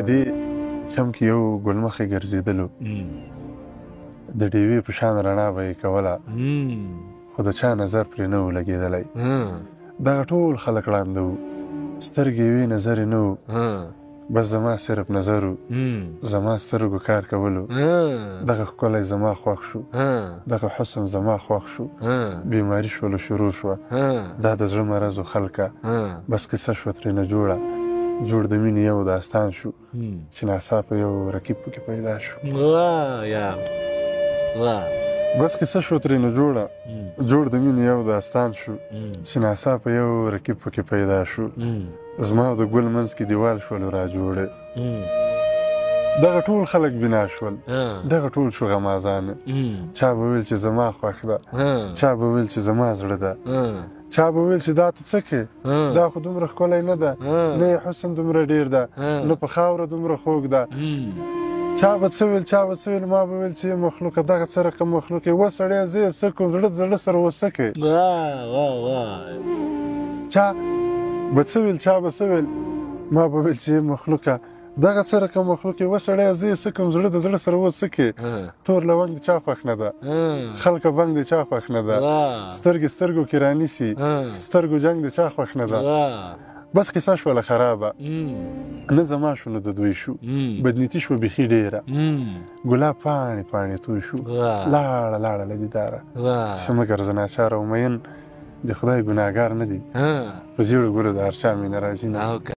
په دې چم کې یو ګلمخې ګرځېدلو د ډیوې په شان رڼا به یې کوله خو د چا نظر پرې نه و لګېدلی دغه ټول خلک ړانده وو سترګې وې نظر یې نه و بس زما صرف نظر و زما سترګو کار کولو دغه ښکلی زما خوښ شو دغه حسن زما خوښ شو بیماري شولو شروع شوه دا د زړه مرض و خلکه بس کیسه شوه ترېنه جوړه جوړ د مینې یو داستان شو چې ناڅاپه یو رقیب پکې پیدا شو بس کیسه شوه ترېنه جوړه جوړ د مینې یو داستان شو چې ناڅاپه یو رقیب پکې پیدا شو زما د ګل منځ کې دیوال شولو را جوړې دغه ټول خلک بنا شول دغه ټول شو غمازانه چا به ویل چې زما خوښ ده چا به ویل چې زما زړه ده چا به ویل چې دا ته څه کې دا خو دومره ښکلی نه ده نه یې حسن دومره ډېر ده نه په خاوره دومره خوږ ده چا به څه ویل چا به څه ویل ما به ویل چې مخلوقه دغه څه رقم مخلوق یې وسړی زه یې څه کوم زړه د زړه سره وڅه کوې چا به څه ویل چا به څه ویل ما به ویل چې مخلوقه دغه څه رقم مخلوق یې وسړی زه یې څه کوم زړه د زړه سره وڅه کوې تور لونګ د چا خوښ نه ده خلکه بنګ د چا خوښ نه ده سترګې سترګو کې رانیسي سترګو جنګ د چا خوښ نه ده بس قصه شوله خرابه نه زما شو نه د دوی شو بدنیتي شوه بیخي ډېره ګلاب پاڼې پاڼې توی شو لاړه لاړه له دیداره څه مه ګرځه ناچاره او مین د خدای ګناهګار نه دی په زیړو ګلو د هر چا مینه راځي نه